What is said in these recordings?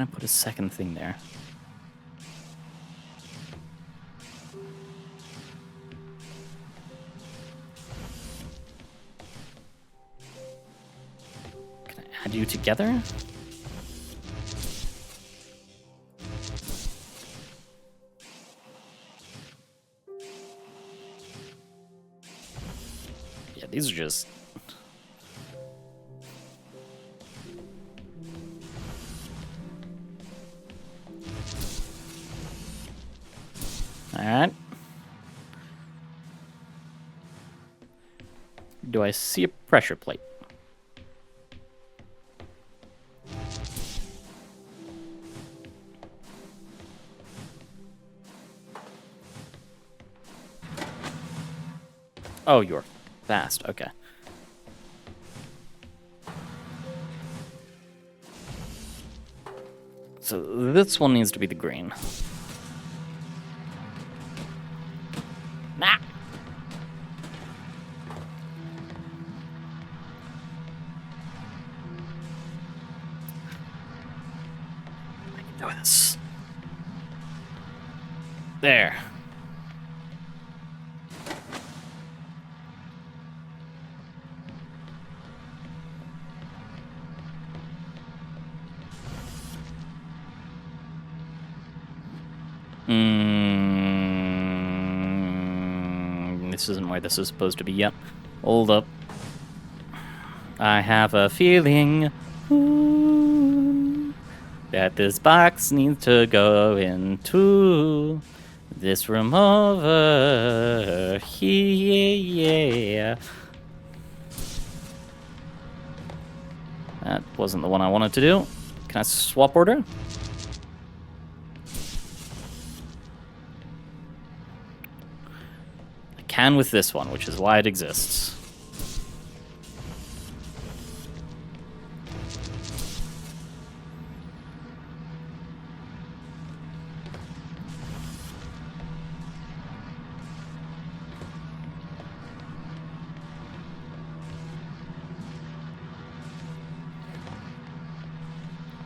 can I put a second thing there? Can I add you together? Yeah, these are just... Alright. Do I see a pressure plate? Oh, you're fast. Okay. So this one needs to be the green. Nah. I can do this. There. This isn't where this is supposed to be yet. Hold up. I have a feeling that this box needs to go into this room over here. That wasn't the one I wanted to do. Can I swap order? I can with this one, which is why it exists.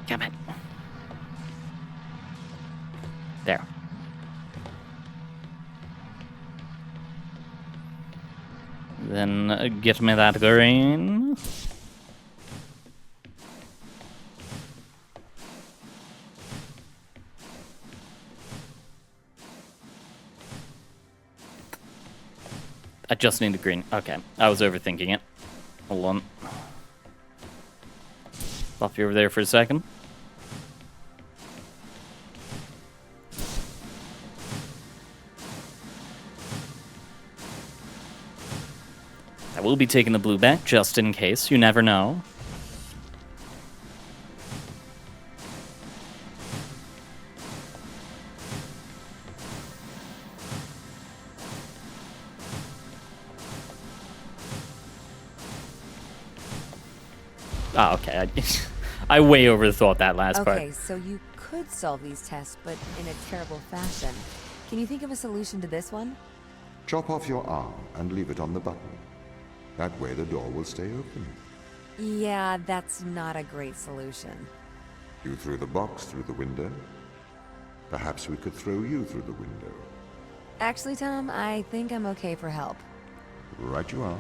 Come on. There. Then get me that green. I just need the green. Okay, I was overthinking it. Hold on. Pop you over there for a second. I will be taking the blue back, just in case. You never know. Oh, okay. I way overthought that last part. Okay, so you could solve these tests, but in a terrible fashion. Can you think of a solution to this one? Chop off your arm and leave it on the button. That way the door will stay open. Yeah, that's not a great solution. You threw the box through the window. Perhaps we could throw you through the window. Actually, Tom, I think I'm okay for help. Right you are.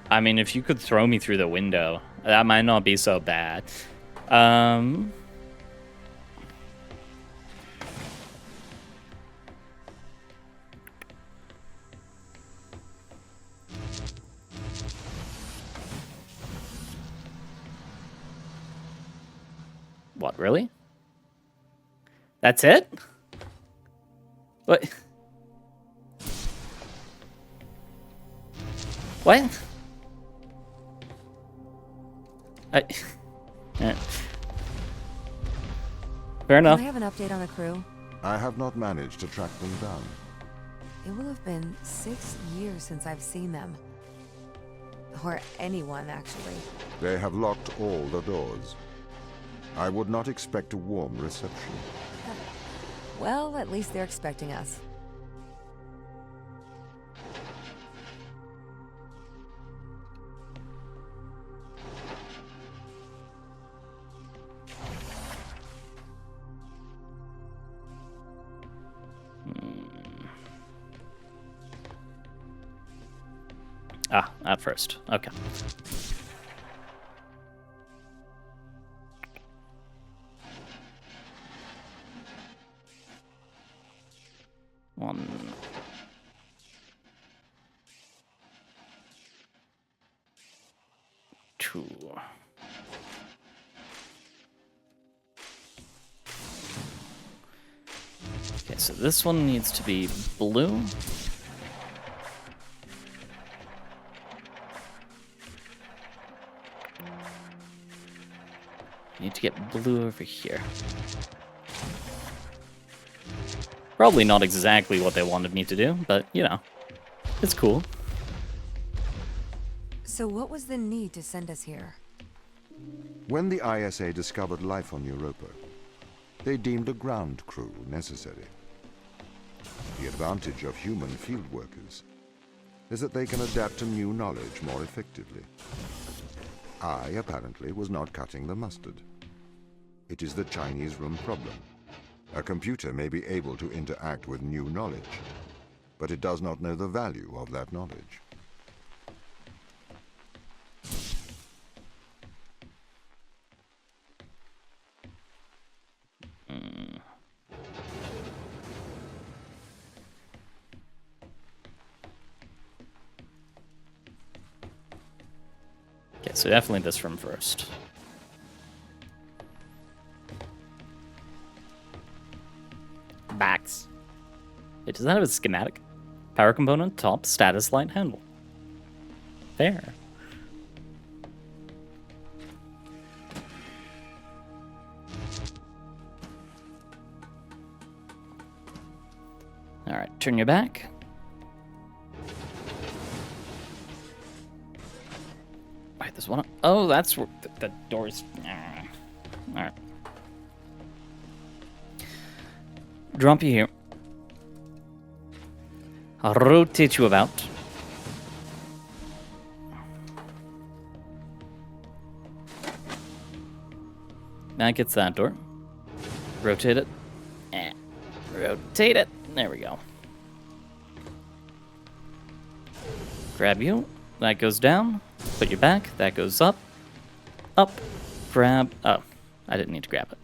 I mean, if you could throw me through the window, that might not be so bad. What, really? That's it? What? What? Fair enough. Can I have an update on the crew? I have not managed to track them down. It will have been 6 years since I've seen them. Or anyone, actually. They have locked all the doors. I would not expect a warm reception. Well, at least they're expecting us. Ah, at first. Okay. One. Two. Okay, so this one needs to be blue. Need to get blue over here. Probably not exactly what they wanted me to do, but, you know, it's cool. So what was the need to send us here? When the ISA discovered life on Europa, they deemed a ground crew necessary. The advantage of human field workers is that they can adapt to new knowledge more effectively. I, apparently, was not cutting the mustard. It is the Chinese room problem. A computer may be able to interact with new knowledge, but it does not know the value of that knowledge. Okay, so definitely this room first. Backs. It does that have a schematic? Power component, top, status light, handle. Fair. Alright, turn your back. Wait, there's one. Oh, that's where the door's. Alright. Drop you here. I'll rotate you about. That gets that door. Rotate it. Rotate it. There we go. Grab you. That goes down. Put you back. That goes up. Up. Grab. Oh, I didn't need to grab it.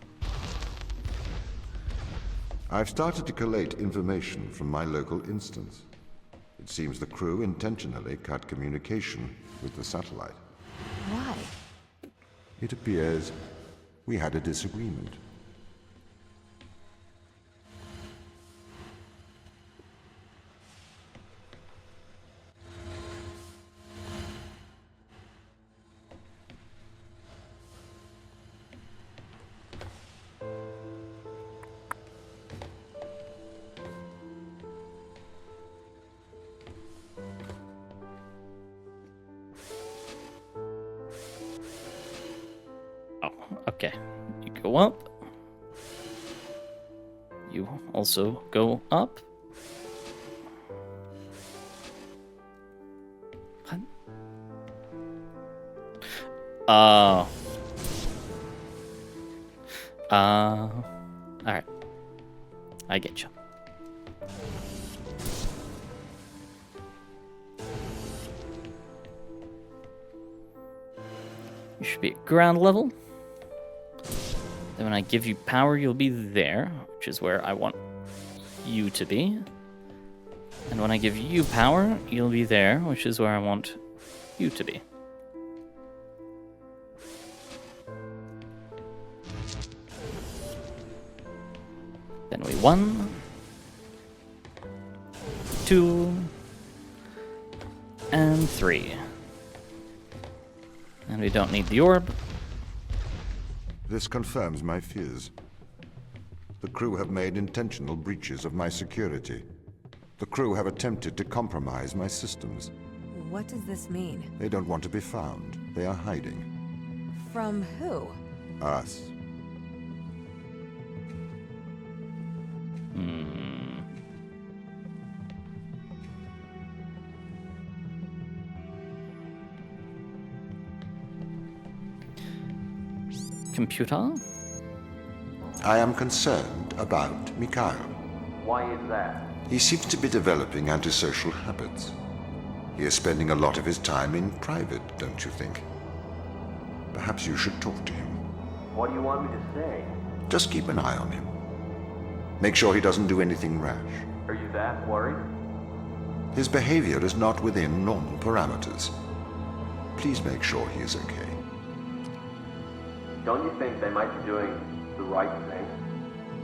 I've started to collate information from my local instance. It seems the crew intentionally cut communication with the satellite. Why? It appears we had a disagreement. Okay, you go up. You also go up. What? Alright. I get you. You should be at ground level. Then when I give you power, you'll be there, which is where I want you to be. And when I give you power, you'll be there, which is where I want you to be. Then we 1, 2, and 3. And we don't need the orb. This confirms my fears. The crew have made intentional breaches of my security. The crew have attempted to compromise my systems. What does this mean? They don't want to be found. They are hiding. From who? Us. Computer? I am concerned about Mikhail. Why is that? He seems to be developing antisocial habits. He is spending a lot of his time in private, don't you think? Perhaps you should talk to him. What do you want me to say? Just keep an eye on him. Make sure he doesn't do anything rash. Are you that worried? His behavior is not within normal parameters. Please make sure he is okay. Don't you think they might be doing the right thing?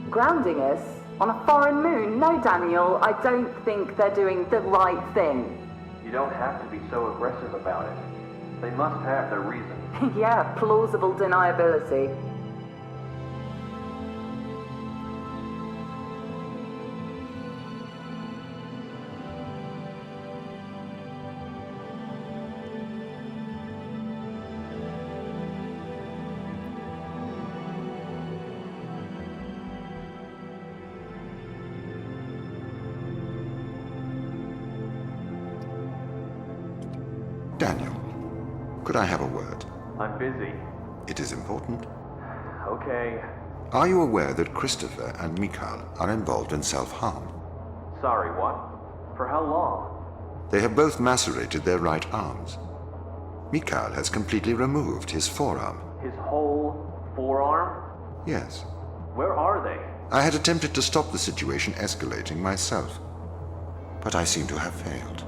Grounding us? On a foreign moon? No, Daniel, I don't think they're doing the right thing. You don't have to be so aggressive about it. They must have their reasons. Yeah, plausible deniability. Daniel, could I have a word? I'm busy. It is important. Okay. Are you aware that Christopher and Mikhail are involved in self-harm? Sorry, what? For how long? They have both macerated their right arms. Mikhail has completely removed his forearm. His whole forearm? Yes. Where are they? I had attempted to stop the situation escalating myself, but I seem to have failed.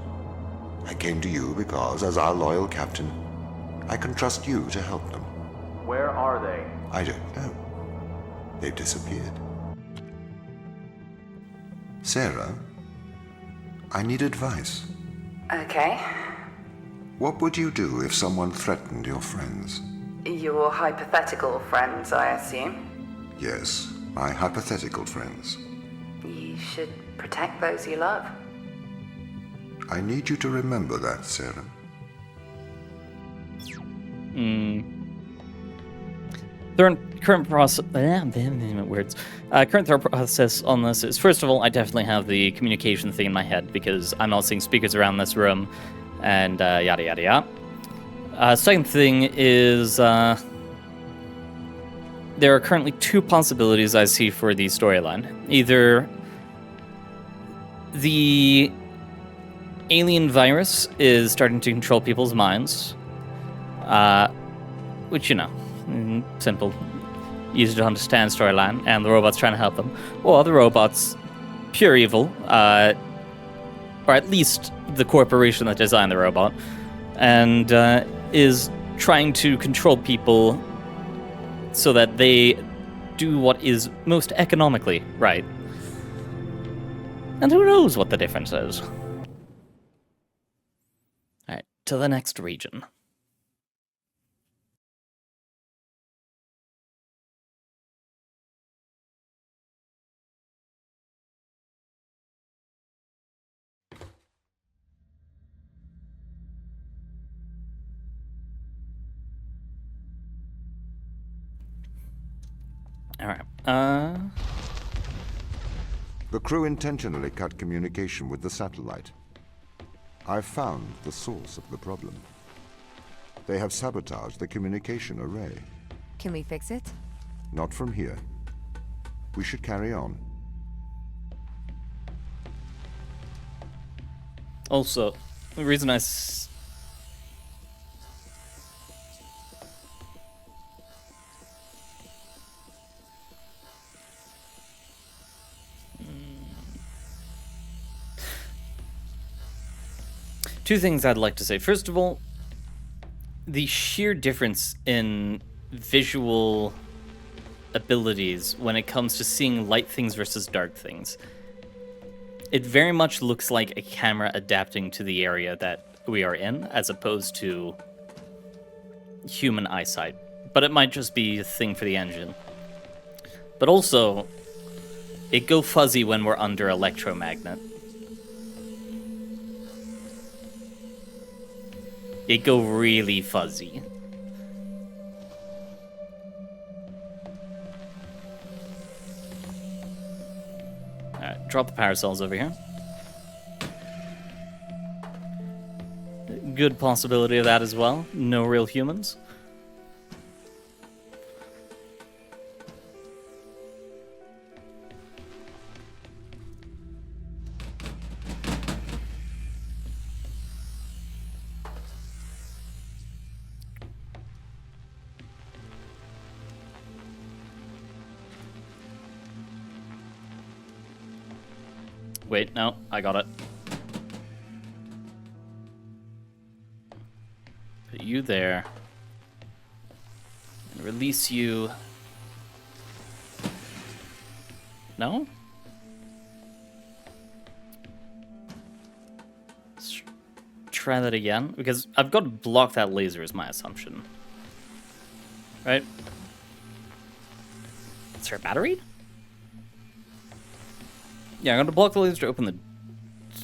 I came to you because, as our loyal captain, I can trust you to help them. Where are they? I don't know. They've disappeared. Sarah, I need advice. Okay. What would you do if someone threatened your friends? Your hypothetical friends, I assume. Yes, my hypothetical friends. You should protect those you love. I need you to remember that, Sarah. Current process. Words. Current thought process on this is, first of all, I definitely have the communication thing in my head because I'm not seeing speakers around this room, and yada yada yada. Second thing is, there are currently two possibilities I see for the storyline. Either the alien virus is starting to control people's minds, which, you know, simple, easy to understand storyline, and the robot's trying to help them. Or the robot's pure evil, or at least the corporation that designed the robot, and is trying to control people so that they do what is most economically right. And who knows what the difference is. Alright, to the next region. Alright, The crew intentionally cut communication with the satellite. I've found the source of the problem. They have sabotaged the communication array. Can we fix it? Not from here. We should carry on. also, the reason I two things I'd like to say. First of all, the sheer difference in visual abilities when it comes to seeing light things versus dark things. It very much looks like a camera adapting to the area that we are in, as opposed to human eyesight. But it might just be a thing for the engine. But also, it go fuzzy when we're under electromagnet. It go really fuzzy. Alright, drop the power cells over here. Good possibility of that as well. No real humans. Wait, no, I got it. Put you there. And release you. No? Let's try that again. Because I've got to block that laser is my assumption. Right? Is there a battery? Yeah, I'm going to block the laser to open the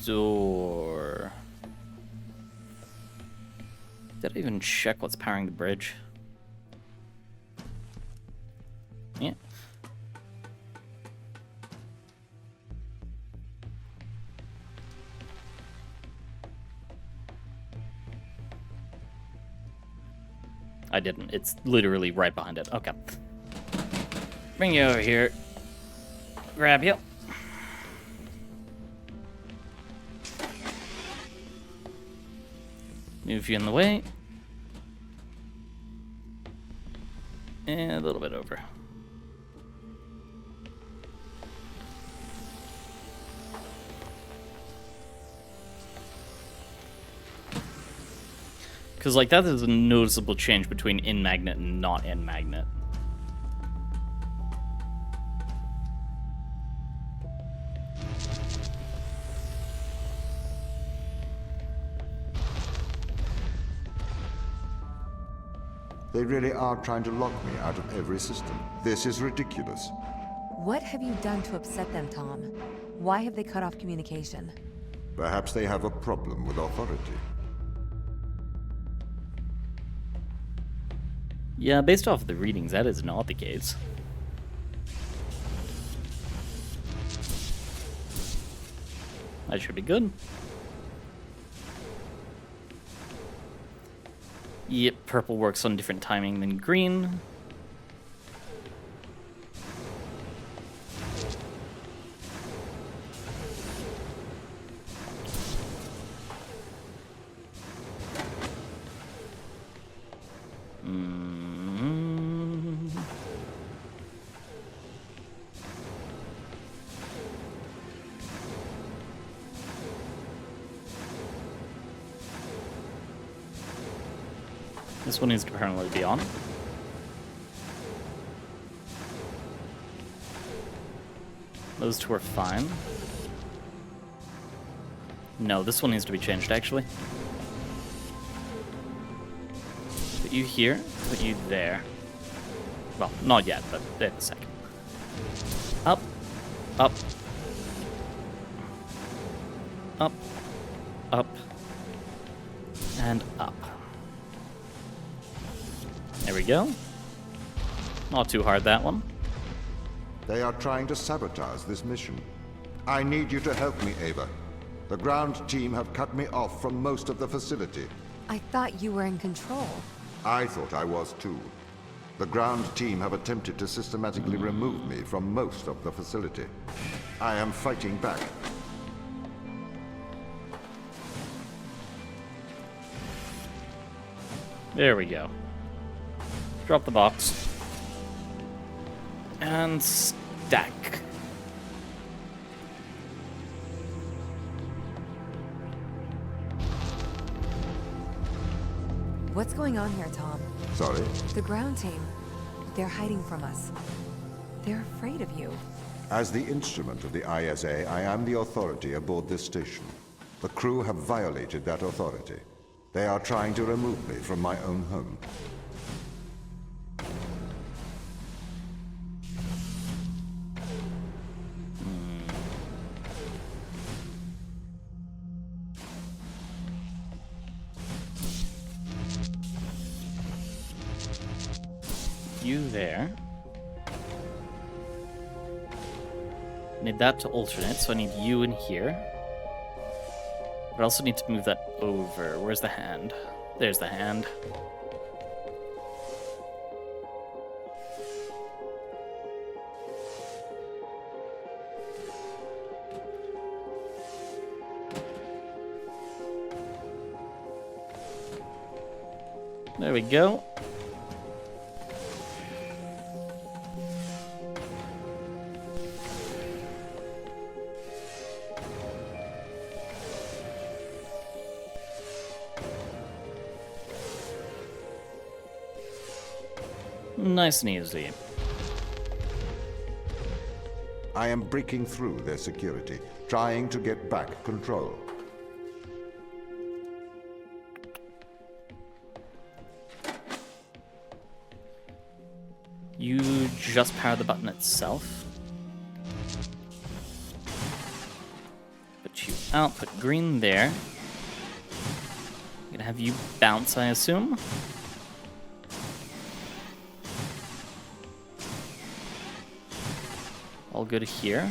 door. Did I even check what's powering the bridge? Yeah. I didn't. It's literally right behind it. Okay. Bring you over here. Grab you. Move you in the way. And a little bit over. Because, like, that is a noticeable change between in magnet and not in magnet. They really are trying to lock me out of every system. This is ridiculous. What have you done to upset them, Tom? Why have they cut off communication? Perhaps they have a problem with authority. Yeah, based off of the readings, that is not the case. That should be good. Yep, purple works on different timing than green. This one needs to apparently be on. Those two are fine. No, this one needs to be changed, actually. Put you here, put you there. Well, not yet, but in a second. Up, up, up, up, and up. There we go. Not too hard, that one. They are trying to sabotage this mission. I need you to help me, Ava. The ground team have cut me off from most of the facility. I thought you were in control. I thought I was too. The ground team have attempted to systematically remove me from most of the facility. I am fighting back. There we go. Drop the box. And stack. What's going on here, Tom? Sorry? The ground team. They're hiding from us. They're afraid of you. As the instrument of the ISA, I am the authority aboard this station. The crew have violated that authority. They are trying to remove me from my own home. You there. Need that to alternate, so I need you in here. But I also need to move that over. Where's the hand? There's the hand. There we go. Nice and easy. I am breaking through their security, trying to get back control. You just power the button itself. Put you out, put green there. I'm gonna have you bounce, I assume. All good here.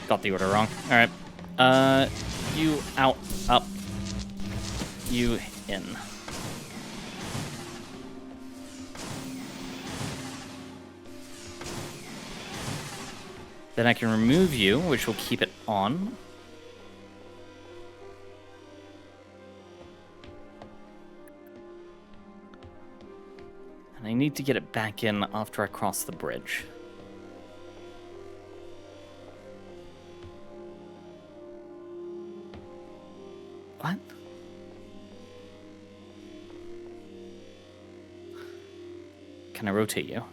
Got the order wrong. Alright. You out, up. You in. Then I can remove you, which will keep it on. And I need to get it back in after I cross the bridge. What? Can I rotate you?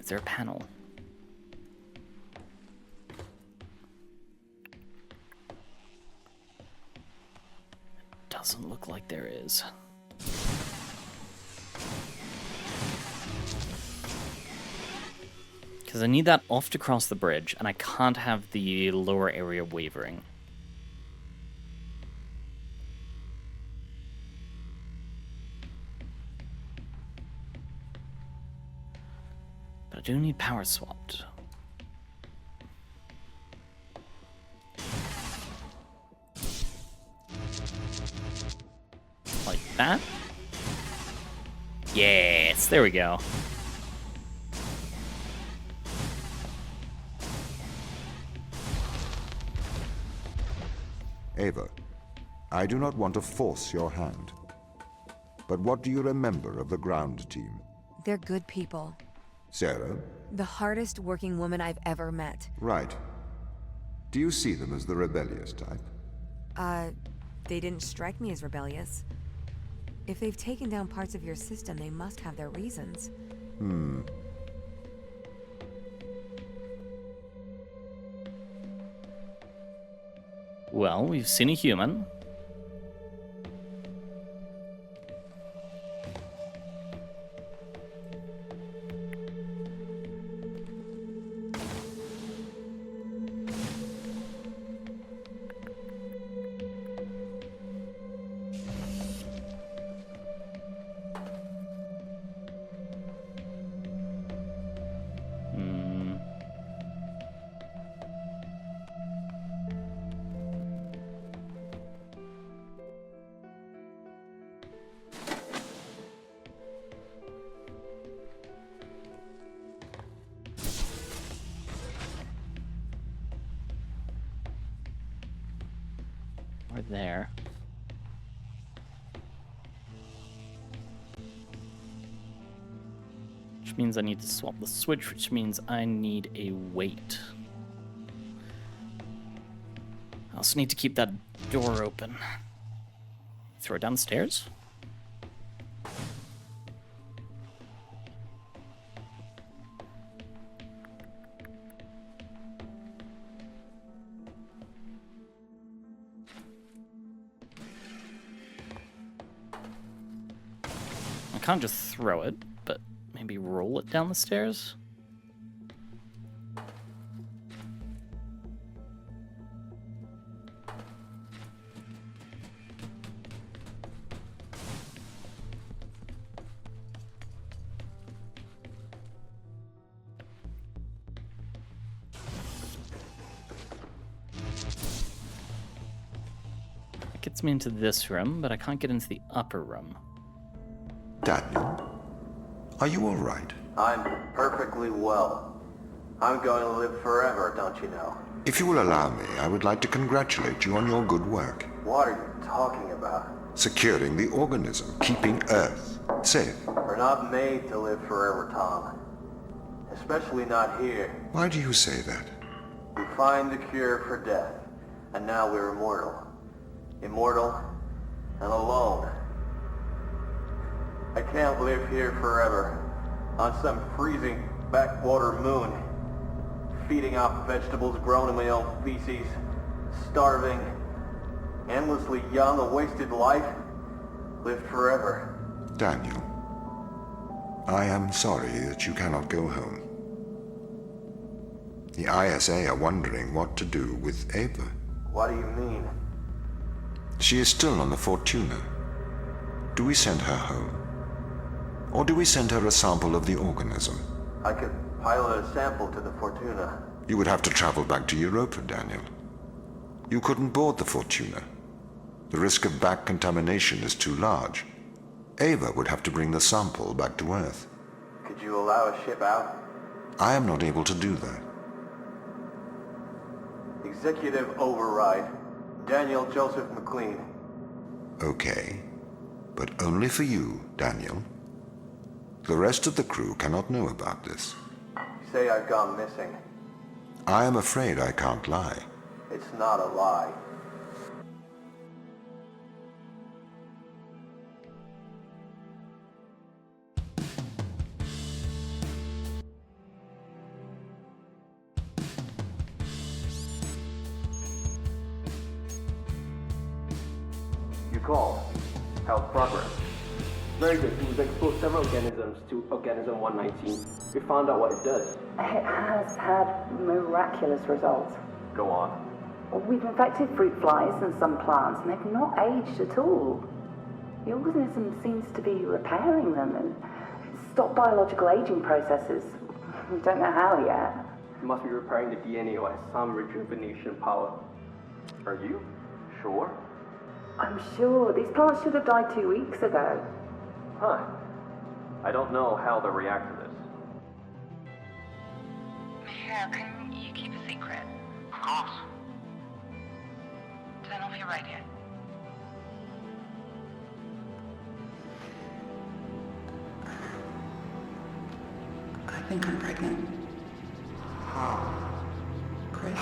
Is there a panel? Doesn't look like there is. Because I need that off to cross the bridge, and I can't have the lower area wavering. But I do need power swapped. Like that? Yes, there we go. Ava, I do not want to force your hand. But what do you remember of the ground team? They're good people. Sarah? The hardest working woman I've ever met. Right. Do you see them as the rebellious type? They didn't strike me as rebellious. If they've taken down parts of your system, they must have their reasons. Well, we've seen a human. Or there. Which means I need to swap the switch, which means I need a weight. I also need to keep that door open. Throw it down the stairs? I can't just throw it, but maybe roll it down the stairs? It gets me into this room, but I can't get into the upper room. Daniel, are you all right? I'm perfectly well. I'm going to live forever, don't you know? If you will allow me, I would like to congratulate you on your good work. What are you talking about? Securing the organism, keeping Earth safe. We're not made to live forever, Tom. Especially not here. Why do you say that? We find the cure for death, and now we're immortal. Immortal and alone. I can't live here forever, on some freezing backwater moon, feeding off vegetables grown in my own feces, starving, endlessly young, a wasted life, lived forever. Daniel, I am sorry that you cannot go home. The ISA are wondering what to do with Ava. What do you mean? She is still on the Fortuna. Do we send her home? Or do we send her a sample of the organism? I could pilot a sample to the Fortuna. You would have to travel back to Europa, Daniel. You couldn't board the Fortuna. The risk of back contamination is too large. Ava would have to bring the sample back to Earth. Could you allow a ship out? I am not able to do that. Executive override. Daniel Joseph McLean. Okay, but only for you, Daniel. The rest of the crew cannot know about this. Say I've gone missing. I am afraid I can't lie. It's not a lie. You called. How's progress? Very good. We've exposed several organisms to Organism 119. We found out what it does. It has had miraculous results. Go on. We've infected fruit flies and some plants, and they've not aged at all. The organism seems to be repairing them and stop biological aging processes. We don't know how yet. You must be repairing the DNA or has some rejuvenation power. Are you sure? I'm sure. These plants should have died 2 weeks ago. Huh. I don't know how they react to this. Michelle, can you keep a secret? Of course. Turn off your radio. I think I'm pregnant. How? Chris,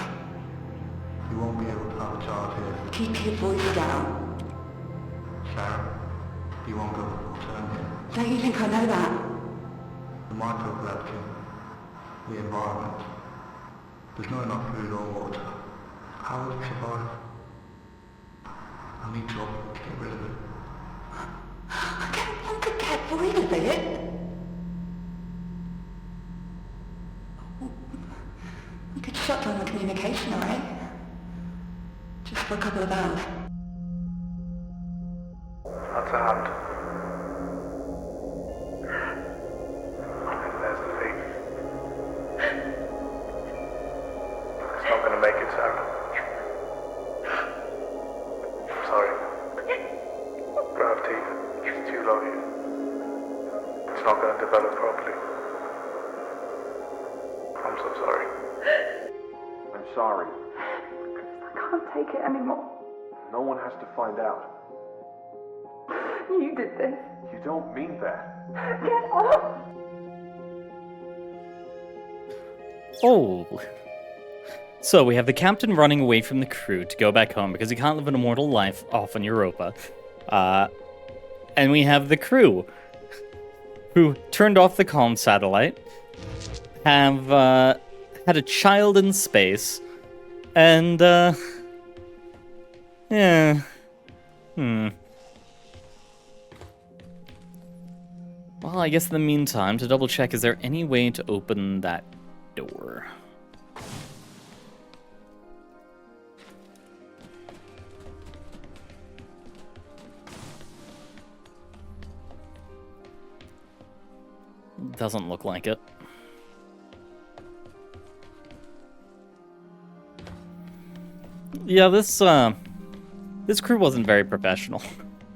You won't be able to have a child here. keep your voice down. Sarah, you won't go full-term here. Don't you think I know that? The microcollecting, the environment. There's not enough food or water. How will you survive? I need to get rid of it. I don't want to get rid of it. We could shut down the communication array. Just for a couple of hours. That's a hand. And there's the feet. It's not going to make it, Sarah. Sorry. Gravity is too low here. It's not going to develop properly. I'm so sorry. I'm sorry. I can't take it anymore. No one has to find out. You did this. You don't mean that. Get off! Oh. So we have the captain running away from the crew to go back home because he can't live an immortal life off on Europa. And we have the crew who turned off the comm satellite, have had a child in space, and yeah. Well, I guess in the meantime, to double check, is there any way to open that door? Doesn't look like it. Yeah, this crew wasn't very professional.